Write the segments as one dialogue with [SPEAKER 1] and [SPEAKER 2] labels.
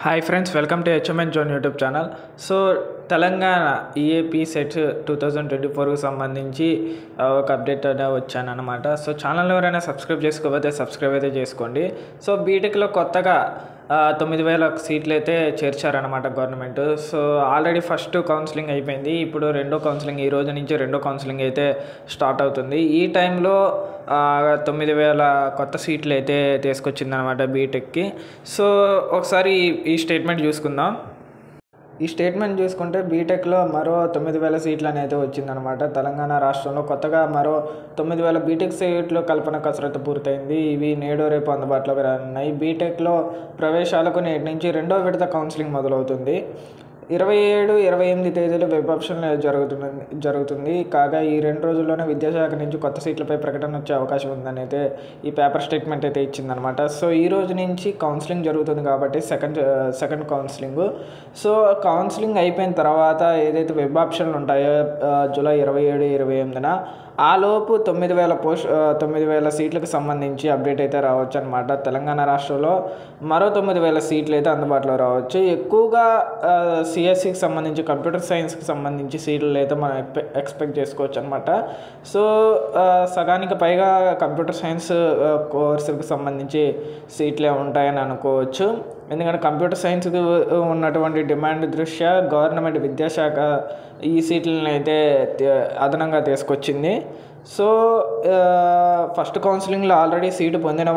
[SPEAKER 1] Hi friends, welcome to HMN zone YouTube channel. So Telangana EAP CET 2024కు సంబంధించి ఒక update అనేది వచ్చాను అనమాట. సో ఛానల్ ఎవరైనా సబ్స్క్రైబ్ చేసుకోకపోతే సబ్స్క్రైబ్ అయితే చేసుకోండి. సో బీటెక్లో కొత్తగా 9,000 సీట్లు అయితే చేర్చారనమాట government. So already first counselling అయిపోయింది. ఇప్పుడు రెండో కౌన్సిలింగ్, ఈ రోజు నుంచి రెండో కౌన్సిలింగ్ అయితే స్టార్ట్ అవుతుంది. ఈ టైంలో 9,000 కొత్త సీట్లు అయితే తీసుకొచ్చిందనమాట బీటెక్కి. సో ఒకసారి ఈ స్టేట్మెంట్ చూసుకుందాం. ఈ స్టేట్మెంట్ చూసుకుంటే బీటెక్లో మరో 9,000 సీట్లు అనేది వచ్చిందనమాట. తెలంగాణ రాష్ట్రంలో కొత్తగా మరో 9,000 బీటెక్ సీట్లు కల్పన కసరత్తు పూర్తయింది. ఇవి నేడు రేపు అందుబాటులోకి రానున్నాయి. బీటెక్లో ప్రవేశాలకు నేటి నుంచి రెండో విడత కౌన్సిలింగ్ మొదలవుతుంది. 27, 28 తేదీలు వెబ్ ఆప్షన్ జరుగుతుంది. కాగా ఈ 2 రోజుల్లోనే విద్యాశాఖ నుంచి కొత్త సీట్లపై ప్రకటన వచ్చే అవకాశం ఉందని అయితే ఈ పేపర్ స్టేట్మెంట్ అయితే ఇచ్చిందనమాట. సో ఈ రోజు నుంచి కౌన్సిలింగ్ జరుగుతుంది కాబట్టి సెకండ్ కౌన్సిలింగ్. సో కౌన్సిలింగ్ అయిపోయిన తర్వాత ఏదైతే వెబ్ ఆప్షన్లు ఉంటాయో జూలై 27, 28న ఆలోపు 9,000 సీట్లకు సంబంధించి అప్డేట్ అయితే రావచ్చు అనమాట. తెలంగాణ రాష్ట్రంలో మరో 9,000 సీట్లు అయితే అందుబాటులో రావచ్చు. ఎక్కువగా సిఎస్సికి సంబంధించి, కంప్యూటర్ సైన్స్కి సంబంధించి సీట్లు అయితే మనం ఎక్స్పెక్ట్ చేసుకోవచ్చు అనమాట. సో సగానికి పైగా కంప్యూటర్ సైన్స్ కోర్సులకు సంబంధించి సీట్లే ఉంటాయని అనుకోవచ్చు. ఎందుకంటే కంప్యూటర్ సైన్స్కి ఉన్నటువంటి డిమాండ్ దృష్ట్యా గవర్నమెంట్ విద్యాశాఖ ఈ సీట్లను అయితే అదనంగా తీసుకొచ్చింది. సో ఫస్ట్ కౌన్సిలింగ్లో ఆల్రెడీ సీటు పొందని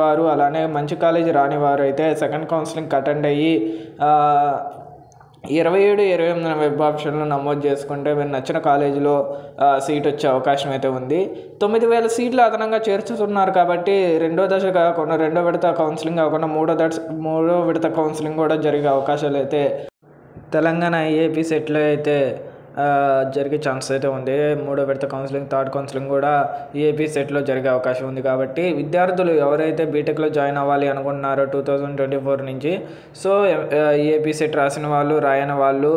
[SPEAKER 1] వారు, అలానే మంచి కాలేజీ రాని వారు అయితే సెకండ్ కౌన్సిలింగ్ అటెండ్ అయ్యి 27, 28న వెబ్ ఆప్షన్లో నమోదు చేసుకుంటే మీరు నచ్చిన కాలేజీలో సీట్ వచ్చే అవకాశం అయితే ఉంది. 9,000 సీట్లు అదనంగా చేర్చుతున్నారు కాబట్టి రెండో విడత కౌన్సిలింగ్ కాకుండా మూడో విడత కౌన్సిలింగ్ కూడా జరిగే అవకాశాలు అయితే తెలంగాణ ఏపీ సెట్లో అయితే జరిగే ఛాన్స్ అయితే ఉంది. మూడో విడత కౌన్సిలింగ్, థర్డ్ కౌన్సిలింగ్ కూడా ఏపీ సెట్లో జరిగే అవకాశం ఉంది. కాబట్టి విద్యార్థులు ఎవరైతే బీటెక్లో జాయిన్ అవ్వాలి అనుకుంటున్నారో 2024 నుంచి, సో ఏపీ సెట్ రాసిన వాళ్ళు, రాయని వాళ్ళు,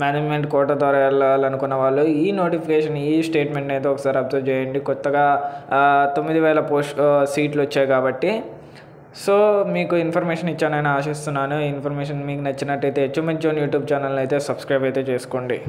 [SPEAKER 1] మేనేజ్మెంట్ కోటా ద్వారా వెళ్ళాలనుకున్న వాళ్ళు ఈ నోటిఫికేషన్, ఈ స్టేట్మెంట్ అయితే ఒకసారి అబ్జర్వ్ చేయండి. కొత్తగా 9,000 సీట్లు వచ్చాయి కాబట్టి. సో మీకు ఇన్ఫర్మేషన్ ఇచ్చానని ఆశిస్తున్నాను. ఈ ఇన్ఫర్మేషన్ మీకు నచ్చినట్టయితే హెచ్ఎంఎన్ జోన్ యూట్యూబ్ ఛానల్ అయితే సబ్స్క్రైబ్ అయితే చేసుకోండి.